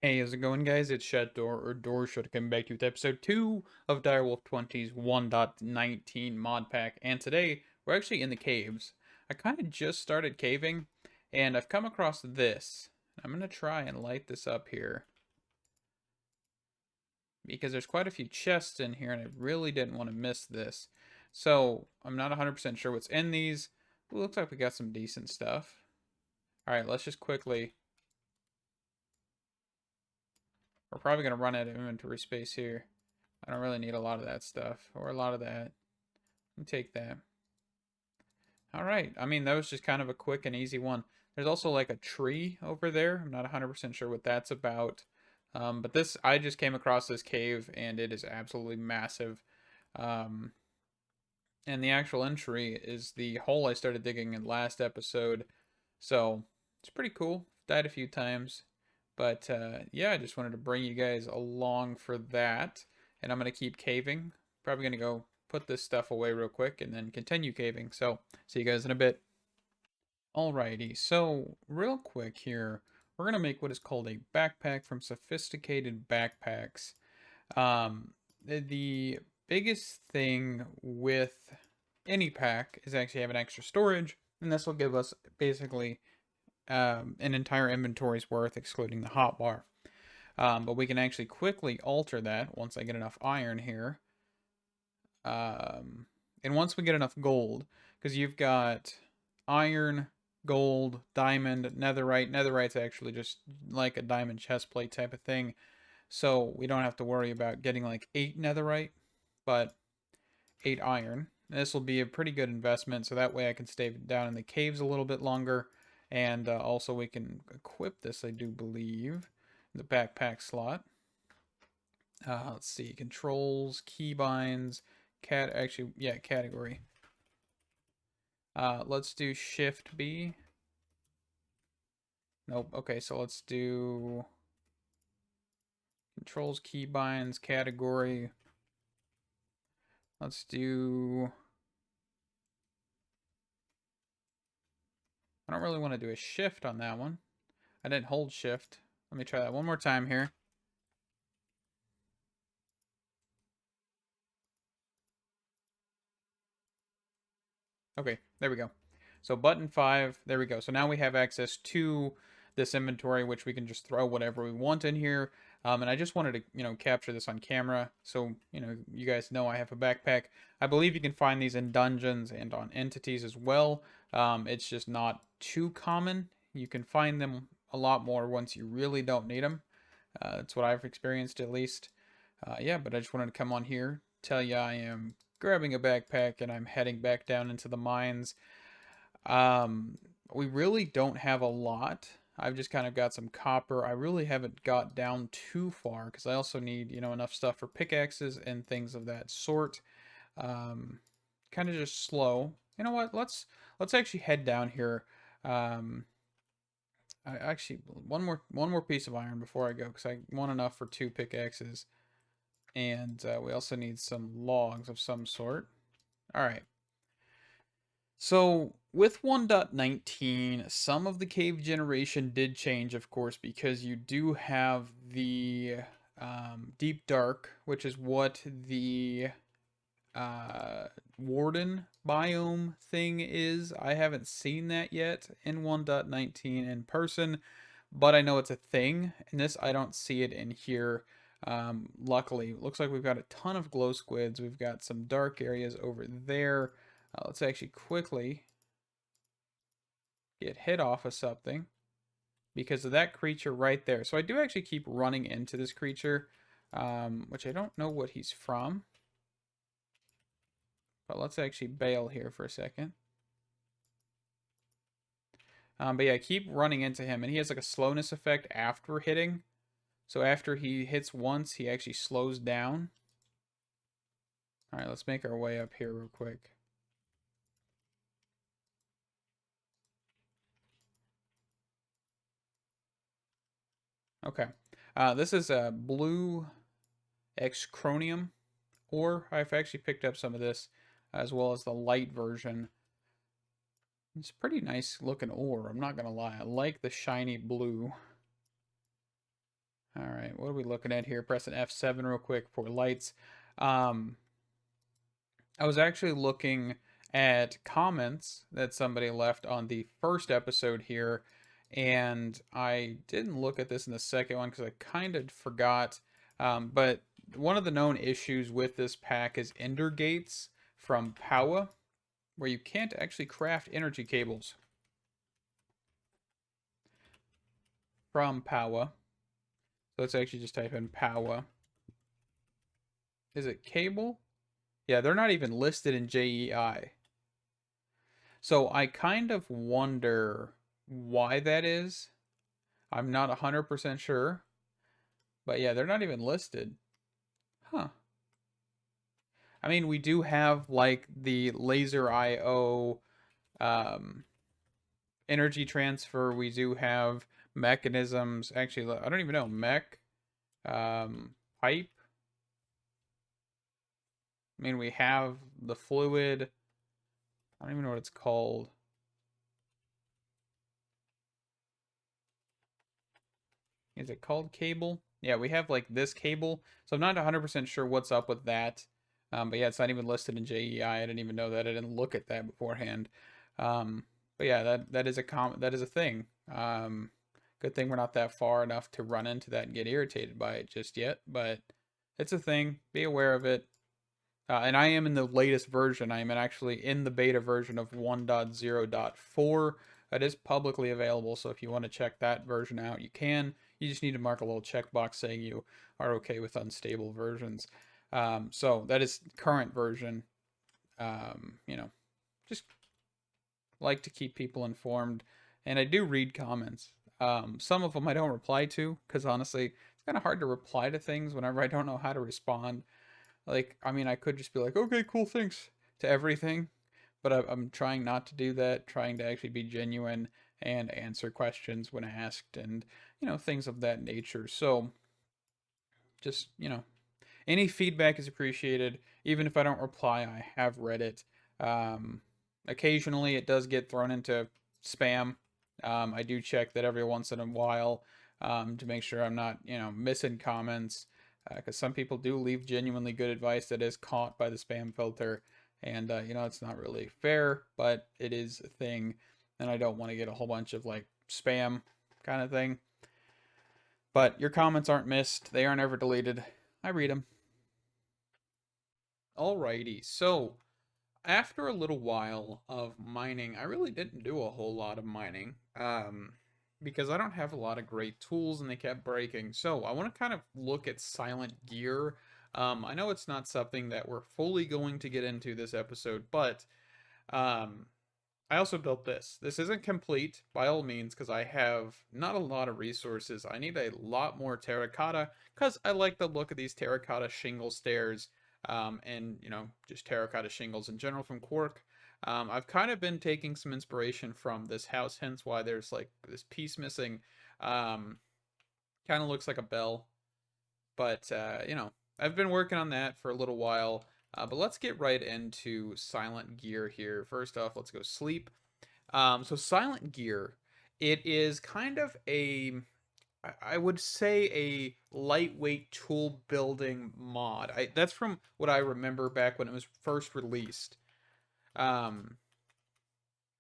Hey, how's it going, guys? It's Shut Door or Door Shut coming back to you with episode 2 of Direwolf20's 1.19 mod pack. And today, we're actually in the caves. I kind of just started caving, and I've come across this. I'm going to try and light this up here, because there's quite a few chests in here, and I really didn't want to miss this. So, I'm not 100% sure what's in these. Ooh, looks like we got some decent stuff. Alright, let's just quickly... We're probably going to run out of inventory space here. I don't really need a lot of that stuff, or a lot of that. Let me take that. All right. I mean, that was just kind of a quick and easy one. There's also like a tree over there. I'm not 100% sure what that's about. But this, I just came across this cave, and it is absolutely massive. Um, and the actual entry is the hole I started digging in last episode. So it's pretty cool. Died a few times. But yeah, I just wanted to bring you guys along for that. And I'm going to keep caving. Probably going to go put this stuff away real quick and then continue caving. So see you guys in a bit. Alrighty, so real quick here, we're going to make what is called a backpack from Sophisticated Backpacks. The biggest thing with any pack is actually having extra storage, and this will give us basically an entire inventory's worth, excluding the hotbar. But we can actually quickly alter that once I get enough iron here. And once we get enough gold, because you've got iron, gold, diamond, netherite. Netherite's actually just like a diamond chest plate type of thing. So we don't have to worry about getting like 8 netherite, but 8 iron. This will be a pretty good investment, so that way I can stay down in the caves a little bit longer. And also we can equip this, I do believe, the backpack slot. Let's see, controls, keybinds, category. Let's do Shift B. Nope. Okay, so let's do controls, keybinds, category. Let's do... I don't really want to do a shift on that one. I didn't hold shift. Let me try that one more time here. Okay, there we go. So button 5, there we go. So now we have access to this inventory, which we can just throw whatever we want in here. And I just wanted to, capture this on camera. So, you guys know I have a backpack. I believe you can find these in dungeons and on entities as well. It's just not too common. You can find them a lot more once you really don't need them. That's what I've experienced at least. Yeah, but I just wanted to come on here, tell you I am grabbing a backpack and I'm heading back down into the mines. We really don't have a lot. I've just kind of got some copper. I really haven't got down too far because I also need, enough stuff for pickaxes and things of that sort. Kind of just slow. You know what? Let's actually head down here. I actually one more piece of iron before I go because I want enough for 2 pickaxes, and we also need some logs of some sort. All right. So with 1.19, some of the cave generation did change, of course, because you do have the deep dark, which is what the warden biome thing is. I haven't seen that yet in 1.19 in person, but I know it's a thing. In this, I don't see it in here. Luckily, looks like we've got a ton of glow squids. We've got some dark areas over there. Let's actually quickly get hit off of something because of that creature right there. So I do actually keep running into this creature, which I don't know what he's from. But let's actually bail here for a second. But yeah, keep running into him. And he has like a slowness effect after hitting. So after he hits once, he actually slows down. Alright, let's make our way up here real quick. Okay. This is a blue X-Chronium ore. I've actually picked up some of this as well as the light version. It's a pretty nice looking ore, I'm not going to lie. I like the shiny blue. right, what are we looking at here? Pressing F7 real quick for lights. Um, I was actually looking at comments that somebody left on the first episode here, and I didn't look at this in the second one because I kind of forgot. But one of the known issues with this pack is ender gates from Powa, where you can't actually craft energy cables from Powa. So let's actually just type in Powa. Is it cable? Yeah, they're not even listed in JEI. So I kind of wonder why that is. I'm not 100% sure. But yeah, they're not even listed. Huh. I mean, we do have like the laser IO um, energy transfer. We do have mechanisms. Actually, I don't even know. Mech pipe. I mean, we have the fluid. I don't even know what it's called. Is it called cable? Yeah, we have like this cable. So I'm not 100% sure what's up with that. But yeah, it's not even listed in JEI. I didn't even know that. I didn't look at that beforehand. But yeah, that is that is a thing. Good thing we're not that far enough to run into that and get irritated by it just yet. But it's a thing. Be aware of it. And I am in the latest version. I am actually in the beta version of 1.0.4 that is publicly available. So if you want to check that version out, you can. You just need to mark a little checkbox saying you are okay with unstable versions. So that is current version. You know, just like to keep people informed. And I do read comments. Some of them I don't reply to because honestly, it's kind of hard to reply to things whenever I don't know how to respond. Like, I mean, I could just be like, okay, cool, thanks to everything. But I'm trying not to do that, trying to actually be genuine and answer questions when asked and, things of that nature. So just, any feedback is appreciated. Even if I don't reply, I have read it. Um, Occasionally, it does get thrown into spam. I do check that every once in a while to make sure I'm not, missing comments. Because some people do leave genuinely good advice that is caught by the spam filter. And, it's not really fair, but it is a thing. And I don't want to get a whole bunch of like spam kind of thing. But your comments aren't missed, they aren't ever deleted. I read them. Alrighty, so after a little while of mining, I really didn't do a whole lot of mining because I don't have a lot of great tools and they kept breaking. So I want to kind of look at silent gear. I know it's not something that we're fully going to get into this episode, but um, I also built this. This isn't complete by all means because I have not a lot of resources. I need a lot more terracotta because I like the look of these terracotta shingle stairs and, just terracotta shingles in general from Quark. I've kind of been taking some inspiration from this house, hence why there's like this piece missing. Kind of looks like a bell, but, I've been working on that for a little while. But let's get right into silent gear here. First off, let's go sleep. So silent gear, it is kind of I would say a lightweight tool building mod. That's from what I remember back when it was first released. Um,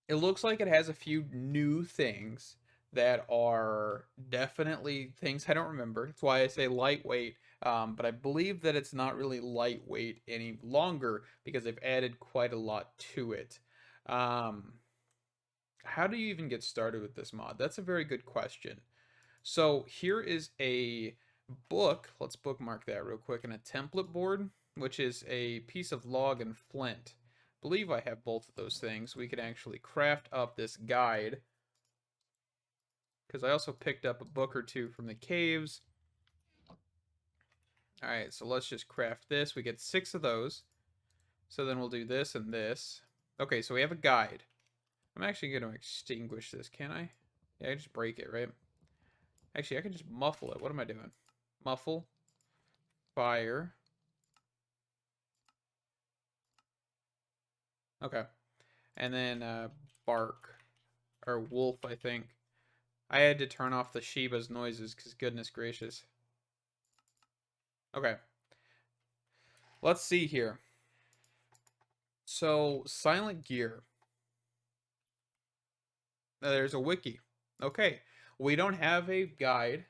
it looks like it has a few new things that are definitely things I don't remember. That's why I say lightweight. But I believe that it's not really lightweight any longer because they've added quite a lot to it. Um, how do you even get started with this mod? That's a very good question. So here is a book. Let's bookmark that real quick. And a template board, which is a piece of log and flint. I believe I have both of those things. We can actually craft up this guide. Because I also picked up a book or two from the caves. Alright, so let's just craft this. We get 6 of those. So then we'll do this and this. Okay, so we have a guide. I'm actually going to extinguish this, can I? Yeah, I just break it, right? Actually, I can just muffle it. What am I doing? Muffle. Fire. Okay. And then bark. Or wolf, I think. I had to turn off the Shiba's noises, because goodness gracious. Okay. Let's see here. So, Silent Gear. There's a wiki. Okay. We don't have a guide,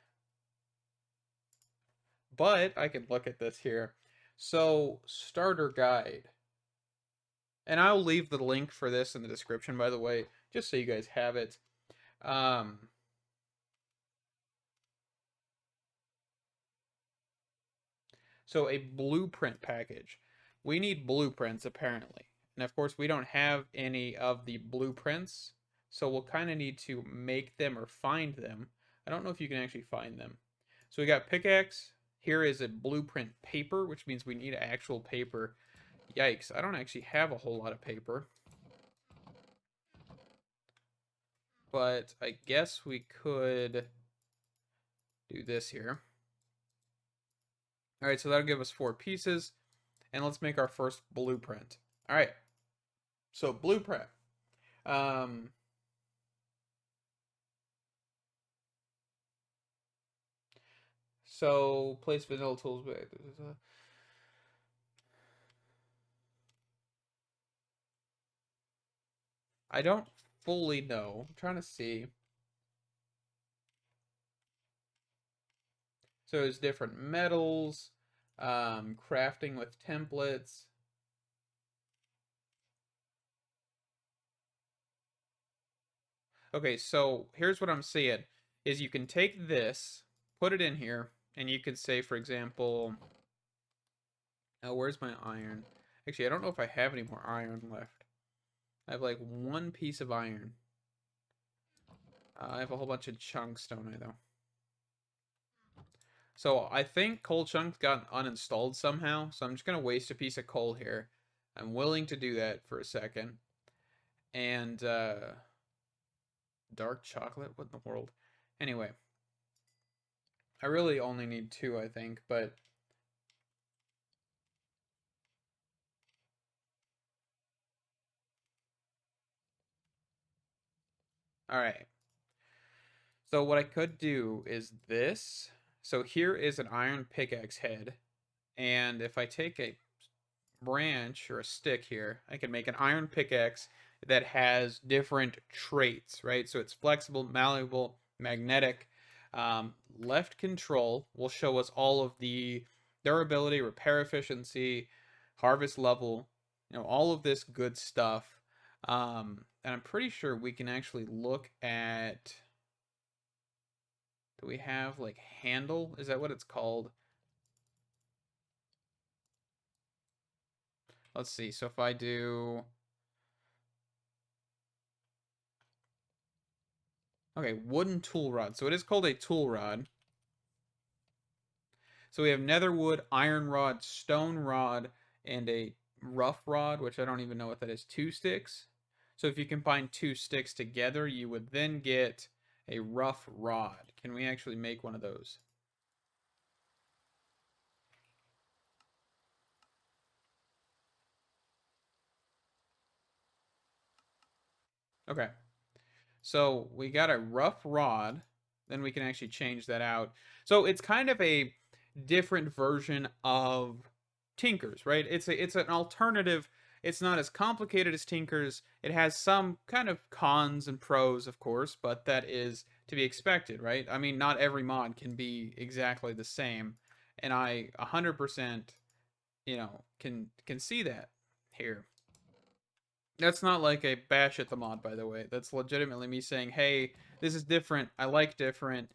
but I can look at this here. So, starter guide. And I'll leave the link for this in the description, by the way, just so you guys have it. Um, so a blueprint package. We need blueprints, apparently. And of course, we don't have any of the blueprints, so we'll kind of need to make them or find them. I don't know if you can actually find them. So we got pickaxe. Here is a blueprint paper, which means we need actual paper. Yikes, I don't actually have a whole lot of paper. But I guess we could do this here. All right, so that'll give us 4 pieces. And let's make our first blueprint. All right, so blueprint. Um, so place vanilla tools. I don't fully know. I'm trying to see. So there's different metals, crafting with templates. Okay, so here's what I'm seeing is you can take this, put it in here, and you could say, for example, oh, where's my iron? Actually, I don't know if I have any more iron left. I have like 1 piece of iron. I have a whole bunch of chunks, don't I, though? So I think coal chunks got uninstalled somehow, so I'm just going to waste a piece of coal here. I'm willing to do that for a second. And, dark chocolate? What in the world? Anyway. I really only need 2, I think, but... Alright. So what I could do is this. So here is an iron pickaxe head. And if I take a branch or a stick here, I can make an iron pickaxe that has different traits, right? So it's flexible, malleable, magnetic. Left control will show us all of the durability, repair efficiency, harvest level, all of this good stuff. And I'm pretty sure we can actually look at. Do we have like handle? Is that what it's called? Let's see. So if I do. Okay, wooden tool rod. So it is called a tool rod. So we have netherwood, iron rod, stone rod, and a rough rod, which I don't even know what that is. 2 sticks. So if you combine 2 sticks together, you would then get a rough rod. Can we actually make one of those? Okay. So we got a rough rod. Then we can actually change that out. So it's kind of a different version of Tinkers, right? It's an alternative. It's not as complicated as Tinkers. It has some kind of cons and pros, of course, but that is to be expected, right? I mean, not every mod can be exactly the same, and I 100%, can see that here. That's not like a bash at the mod, by the way. That's legitimately me saying, hey, this is different. I like different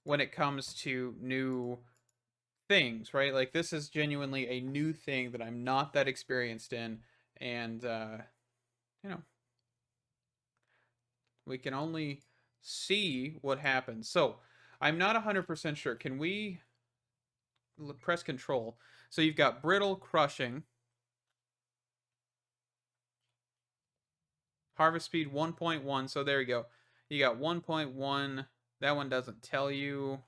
when it comes to new things, right? Like, this is genuinely a new thing that I'm not that experienced in. And, you know, we can only see what happens. So, I'm not 100% sure. Can we press control? So, you've got brittle, crushing, harvest speed 1.1. So, there you go. You got 1.1. That one doesn't tell you.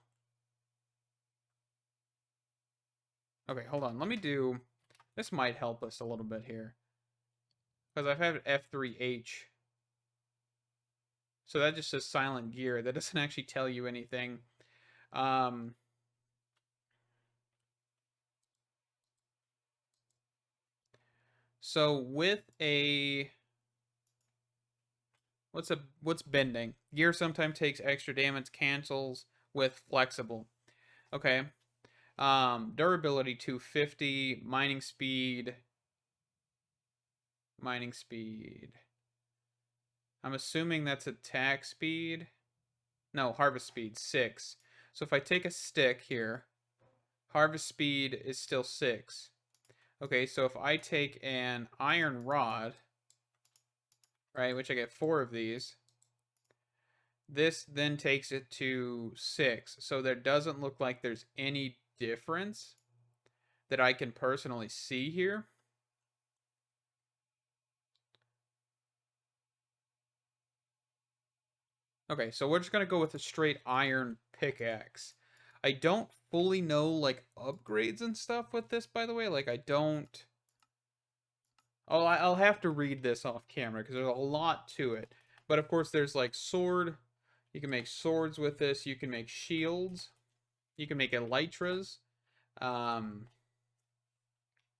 Okay, hold on. Let me do... This might help us a little bit here. Because I've had F3H. So that just says silent gear. That doesn't actually tell you anything. So with a what's bending? Gear sometimes takes extra damage, cancels with flexible. Okay. Durability 250, mining speed. I'm assuming that's attack speed. No, harvest speed 6. So if I take a stick here, harvest speed is still 6. Okay, so if I take an iron rod, right, which I get 4 of these, this then takes it to 6. So there doesn't look like there's any difference that I can personally see here. Okay, so we're just going to go with a straight iron pickaxe. I don't fully know, like, upgrades and stuff with this, by the way. Like, I don't... Oh, I'll have to read this off camera, because there's a lot to it. But, of course, there's, like, sword. You can make swords with this. You can make shields. You can make elytras. And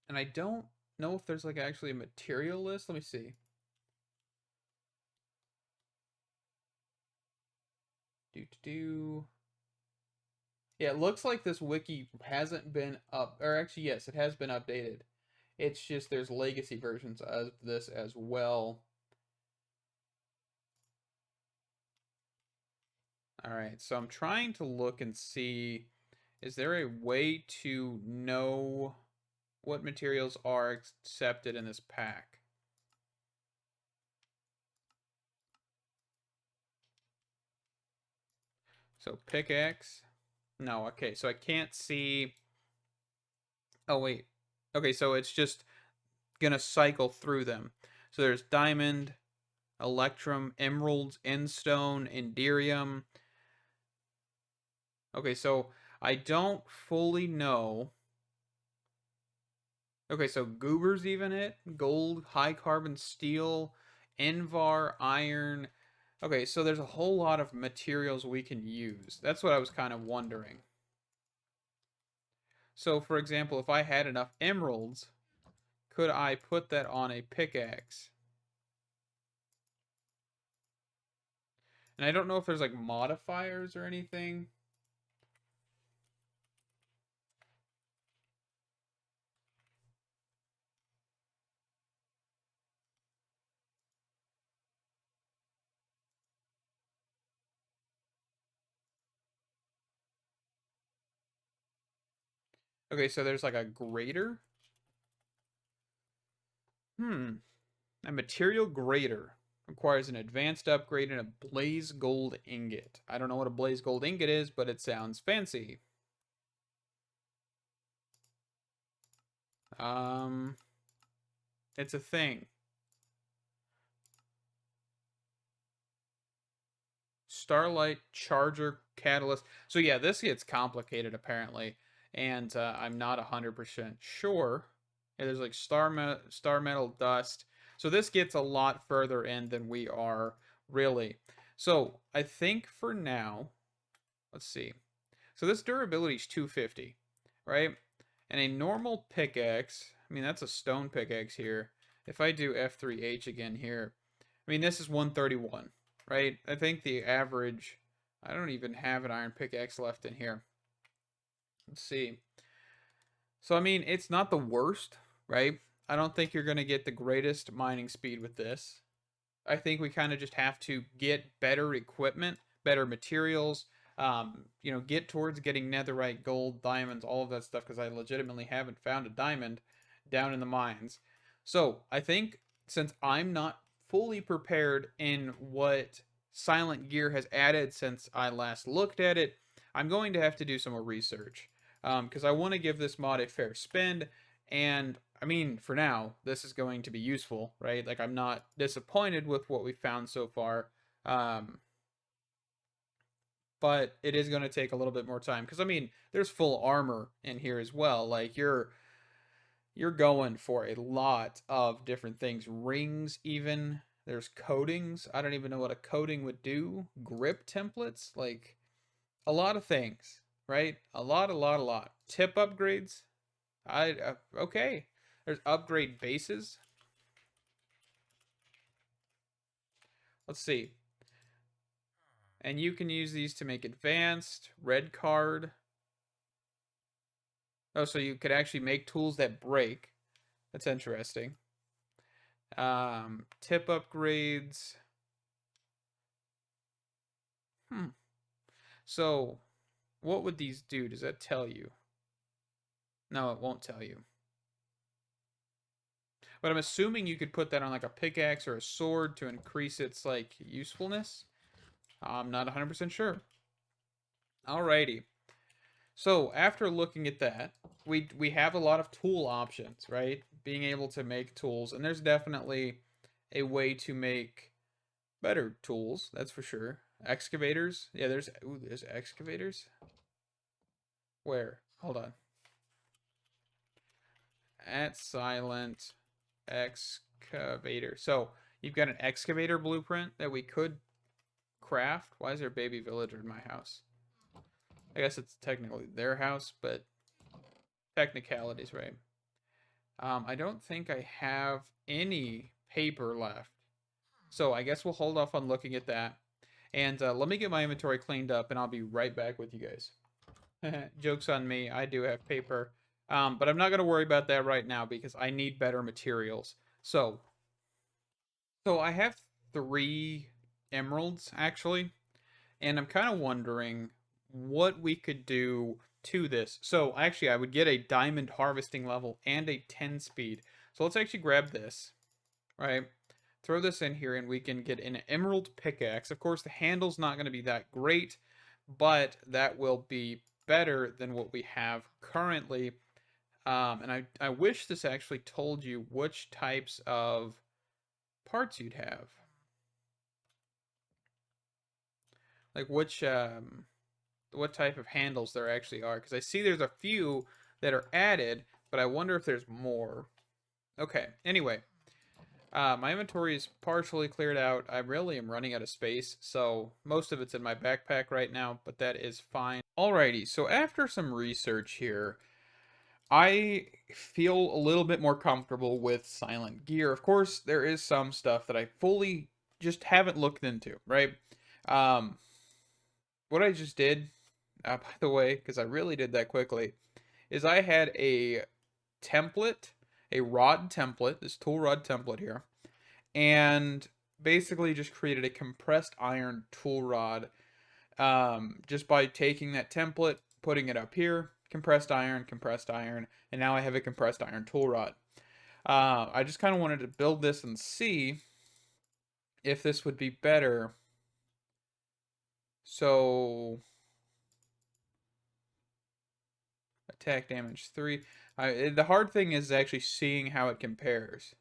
I don't know if there's, like, actually a material list. Let me see. Yeah, it looks like this wiki hasn't been up, or actually, yes, it has been updated. It's just there's legacy versions of this as well. All right, so I'm trying to look and see, is there a way to know what materials are accepted in this pack? So pickaxe. No, okay, so I can't see. Oh, wait. Okay, so it's just gonna cycle through them. So there's diamond, electrum, emeralds, endstone, enderium. Okay, so I don't fully know. Okay, so goobers even it, gold, high carbon steel, envar, iron. Okay, so there's a whole lot of materials we can use. That's what I was kind of wondering. So, for example, if I had enough emeralds, could I put that on a pickaxe? And I don't know if there's like modifiers or anything. Okay, so there's like a grater. A material grater requires an advanced upgrade and a blaze gold ingot. I don't know what a blaze gold ingot is, but it sounds fancy. It's a thing. Starlight Charger Catalyst. So yeah, this gets complicated apparently, and I'm not 100% sure. Yeah, there's like star metal dust. So this gets a lot further in than we are really. So I think for now, let's see. So this durability is 250, right? And a normal pickaxe, I mean that's a stone pickaxe here. If I do F3H again here, I mean this is 131, right? I think the average, I don't even have an iron pickaxe left in here. Let's see. So I mean it's not the worst, right? I don't think you're going to get the greatest mining speed with this. I think we kind of just have to get better equipment, better materials, get towards getting netherite, gold, diamonds, all of that stuff, because I legitimately haven't found a diamond down in the mines. So I think since I'm not fully prepared in what Silent Gear has added since I last looked at it, I'm going to have to do some more research. Because I want to give this mod a fair spend, and I mean, for now, this is going to be useful, right? Like, I'm not disappointed with what we found so far. But it is going to take a little bit more time because I mean, there's full armor in here as well. Like you're going for a lot of different things. Rings even. There's coatings. I don't even know what a coating would do. Grip templates, like a lot of things, right? A lot. Tip upgrades. Okay. There's upgrade bases. Let's see. And you can use these to make advanced, red card. Oh, so you could actually make tools that break. That's interesting. Tip upgrades. So, what would these do? Does that tell you? No, it won't tell you. But I'm assuming you could put that on like a pickaxe or a sword to increase its like usefulness. I'm not 100% sure. Alrighty. So after looking at that, we have a lot of tool options, right? Being able to make tools, and there's definitely a way to make better tools, that's for sure. Excavators. Yeah, there's excavators. Where? Hold on. At silent excavator. So you've got an excavator blueprint that we could craft. Why is there a baby villager in my house? I guess it's technically their house, but technicalities, right? I don't think I have any paper left. So I guess we'll hold off on looking at that. And let me get my inventory cleaned up, and I'll be right back with you guys. Joke's on me. I do have paper. But I'm not going to worry about that right now because I need better materials. So I have 3 emeralds, actually. And I'm kind of wondering what we could do to this. So actually, I would get a diamond harvesting level and a 10 speed. So let's actually grab this, right? Throw this in here and we can get an emerald pickaxe. Of course, the handle's not going to be that great, but that will be better than what we have currently. And I wish this actually told you which types of parts you'd have. Like which what type of handles there actually are, because I see there's a few that are added, but I wonder if there's more. Okay, anyway, my inventory is partially cleared out. I really am running out of space, so most of it's in my backpack right now, but that is fine. Alrighty, so after some research here, I feel a little bit more comfortable with silent gear. Of course, there is some stuff that I fully just haven't looked into, right? What I just did, by the way, because I really did that quickly, is I had a template, a rod template, this tool rod template here, and basically just created a compressed iron tool rod just by taking that template, putting it up here, compressed iron, and now I have a compressed iron tool rod. I just kind of wanted to build this and see if this would be better. So attack damage 3. The hard thing is actually seeing how it compares.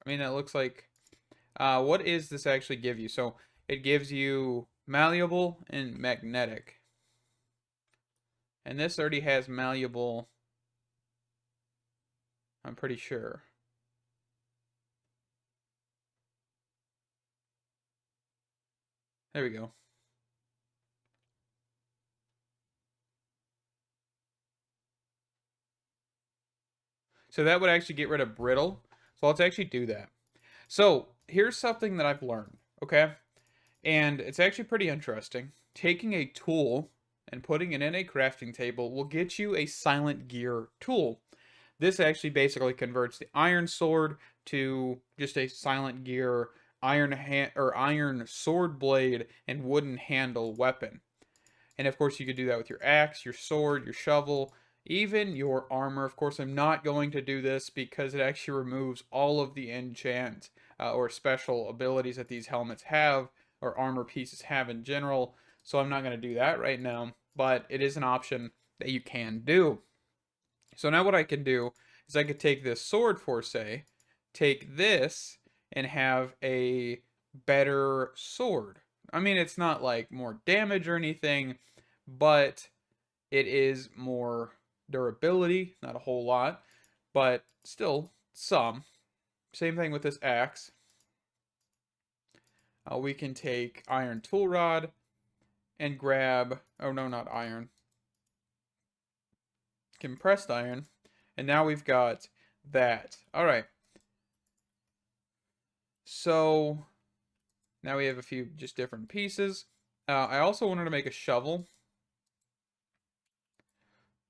I mean, that looks like... what is this actually give you? So it gives you malleable and magnetic. And this already has malleable, I'm pretty sure. There we go. So that would actually get rid of brittle. So let's actually do that. So here's something that I've learned, okay? And it's actually pretty interesting. Taking a tool and putting it in a crafting table will get you a silent gear tool. This actually basically converts the iron sword to just a silent gear iron sword blade and wooden handle weapon. And of course, you could do that with your axe, your sword, your shovel, even your armor. Of course, I'm not going to do this because it actually removes all of the enchant or special abilities that these helmets have or armor pieces have in general. So I'm not going to do that right now, but it is an option that you can do. So now what I can do is I could take this sword for say, take this and have a better sword. I mean, it's not like more damage or anything, but it is more durability, not a whole lot, but still some. Same thing with this axe. We can take iron tool rod and grab, oh no, not iron. compressed iron, and now we've got that. All right. So now we have a few just different pieces. I also wanted to make a shovel,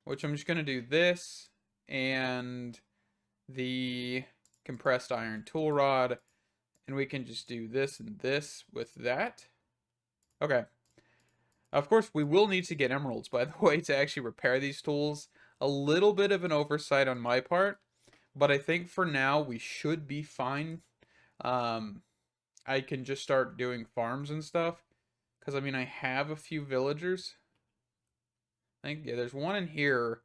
which I'm just going to do this and the compressed iron tool rod, and we can just do this and this with that. Okay. Of course, we will need to get emeralds, by the way, to actually repair these tools. A little bit of an oversight on my part, but I think for now we should be fine. I can just start doing farms and stuff, because I mean I have a few villagers. I think, yeah, there's one in here.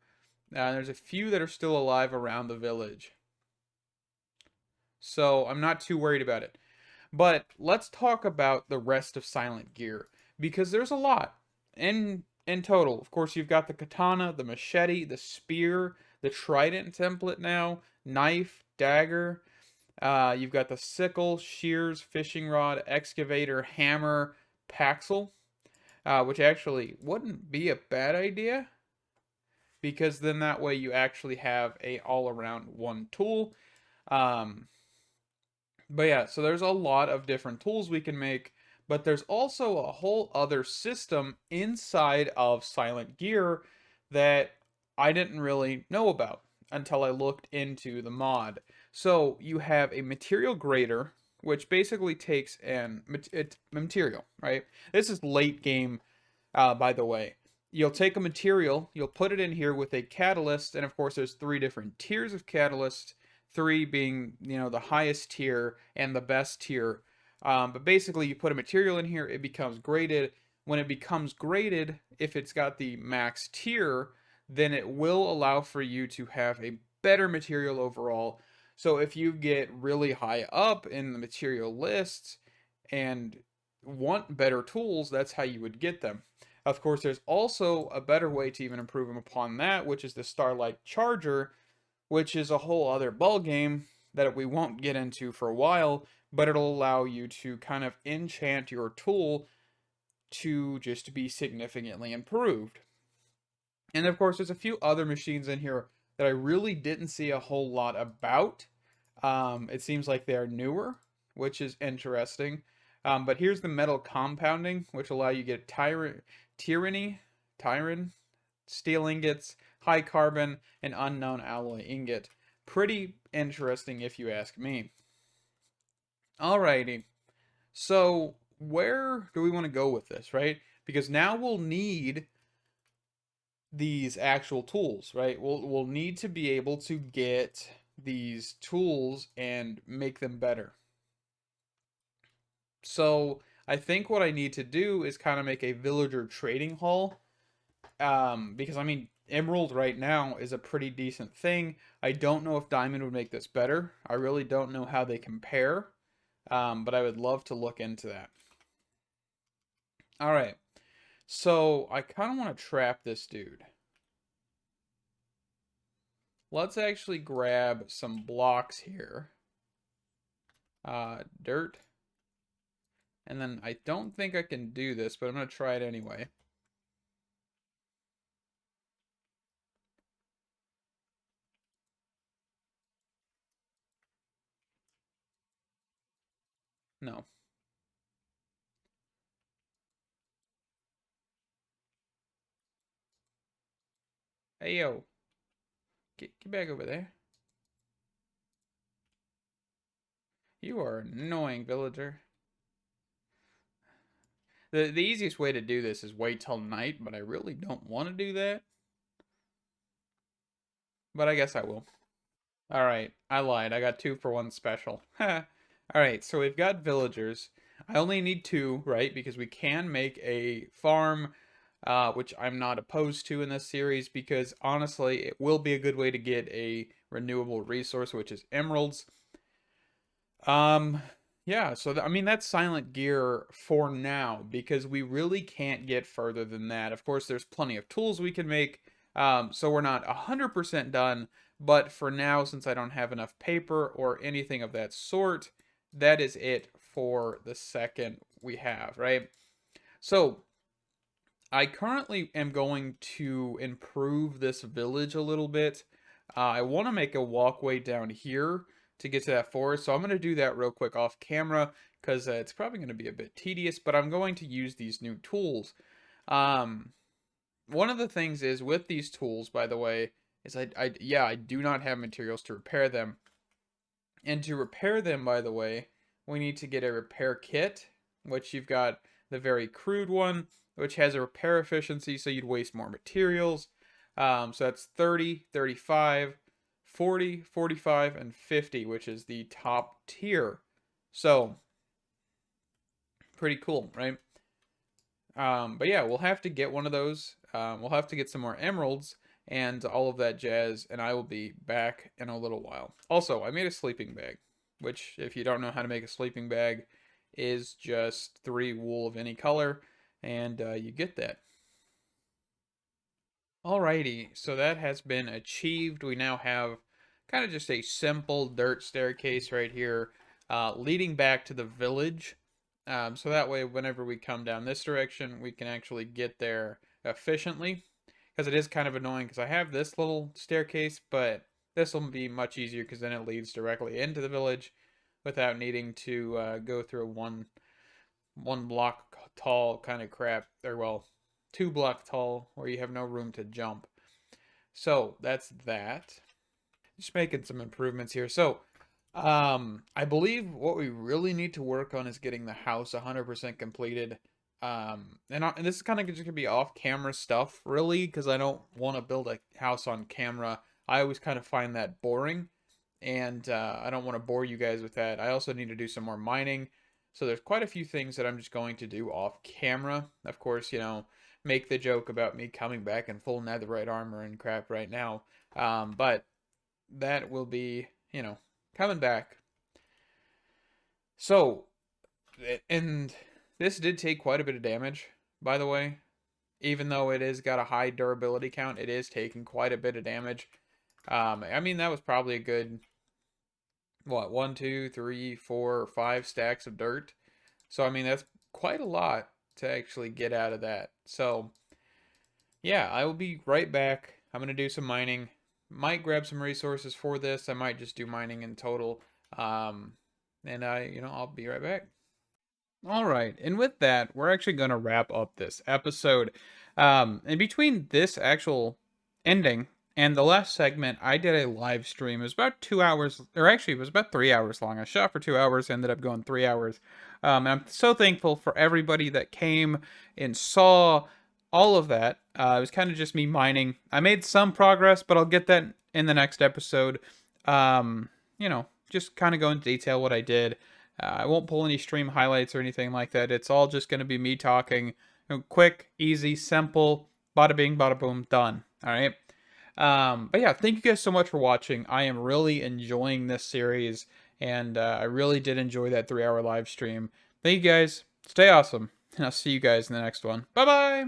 There's a few that are still alive around the village, so I'm not too worried about it. But let's talk about the rest of Silent Gear, because there's a lot in total. Of course, you've got the katana, the machete, the spear, the trident template now, knife, dagger. You've got the sickle, shears, fishing rod, excavator, hammer, paxel, which actually wouldn't be a bad idea, because then that way you actually have a all-around one tool. But yeah, so there's a lot of different tools we can make, but there's also a whole other system inside of Silent Gear that I didn't really know about until I looked into the mod. So you have a material grader, which basically takes an material, right? This is late game, by the way. You'll take a material, you'll put it in here with a catalyst, and of course there's 3 different tiers of catalyst, 3 being, the highest tier and the best tier. But basically you put a material in here, it becomes graded. When it becomes graded, if it's got the max tier, then it will allow for you to have a better material overall. So if you get really high up in the material lists and want better tools, that's how you would get them. Of course, there's also a better way to even improve them upon that, which is the Starlight Charger, which is a whole other ball game that we won't get into for a while, but it'll allow you to kind of enchant your tool to just be significantly improved. And of course, there's a few other machines in here that I really didn't see a whole lot about. It seems like they're newer, which is interesting. But here's the metal compounding, which allow you to get tyranny, steel ingots, high carbon, and unknown alloy ingot. Pretty interesting if you ask me. Alrighty, so where do we want to go with this, right? Because now we'll need these actual tools, right? We'll need to be able to get these tools and make them better. So I think what I need to do is kind of make a villager trading hall, because I mean emerald right now is a pretty decent thing. I don't know if diamond would make this better. I really don't know how they compare, but I would love to look into that. All right, so I kind of want to trap this dude. Let's actually grab some blocks here. Dirt. And then I don't think I can do this, but I'm going to try it anyway. No. Hey, yo. Get back over there. You are an annoying villager. The easiest way to do this is wait till night, but I really don't want to do that. But I guess I will. Alright, I lied. I got 2 for 1 special. Alright, so we've got villagers. I only need 2, right? Because we can make a farm, which I'm not opposed to in this series, because honestly, it will be a good way to get a renewable resource, which is emeralds. Yeah, so I mean, that's Silent Gear for now, because we really can't get further than that. Of course, there's plenty of tools we can make, so we're not 100% done, but for now, since I don't have enough paper or anything of that sort, that is it for the second we have, right? So, I currently am going to improve this village a little bit. I want to make a walkway down here to get to that forest, so I'm going to do that real quick off camera because it's probably going to be a bit tedious, but I'm going to use these new tools. Um, One of the things is with these tools, by the way, is I do not have materials to repair them. And to repair them, by the way, we need to get a repair kit, which you've got the very crude one, which has a repair efficiency, so you'd waste more materials. So that's 30, 35, 40, 45, and 50, which is the top tier. So, pretty cool, right? But yeah, we'll have to get one of those. We'll have to get some more emeralds and all of that jazz, and I will be back in a little while. Also, I made a sleeping bag, which, if you don't know how to make a sleeping bag, is just 3 wool of any color, and you get that. Alrighty, so that has been achieved. We now have kind of just a simple dirt staircase right here, leading back to the village. So that way, whenever we come down this direction, we can actually get there efficiently. Because it is kind of annoying because I have this little staircase, but this will be much easier because then it leads directly into the village without needing to go through one block tall kind of crap, or well, 2 block tall where you have no room to jump. So that's that. Just making some improvements here. So I believe what we really need to work on is getting the house 100% completed. And this is kind of just gonna be off-camera stuff, really, because I don't want to build a house on camera. I always kind of find that boring, and I don't want to bore you guys with that. I also need to do some more mining, so there's quite a few things that I'm just going to do off camera. Of course, make the joke about me coming back in full netherite armor and crap right now, but that will be, coming back. So, and this did take quite a bit of damage, by the way. Even though it has got a high durability count, it is taking quite a bit of damage. I mean, that was probably a good, what, 1, 2, 3, 4, or 5 stacks of dirt. So, I mean, that's quite a lot to actually get out of that. So, yeah, I will be right back. I'm going to do some mining. Might grab some resources for this. I might just do mining in total. And I'll be right back. All right, and with that, we're actually going to wrap up this episode. In between this actual ending and the last segment, I did a live stream. It was about 2 hours, or actually, it was about 3 hours long. I shot for 2 hours, ended up going 3 hours. And I'm so thankful for everybody that came and saw all of that. It was kind of just me mining. I made some progress, but I'll get that in the next episode. Just kind of go into detail what I did. I won't pull any stream highlights or anything like that. It's all just going to be me talking. Quick, easy, simple. Bada bing, bada boom, done. All right. But yeah, thank you guys so much for watching. I am really enjoying this series, and I really did enjoy that 3-hour live stream. Thank you guys. Stay awesome, and I'll see you guys in the next one. Bye bye.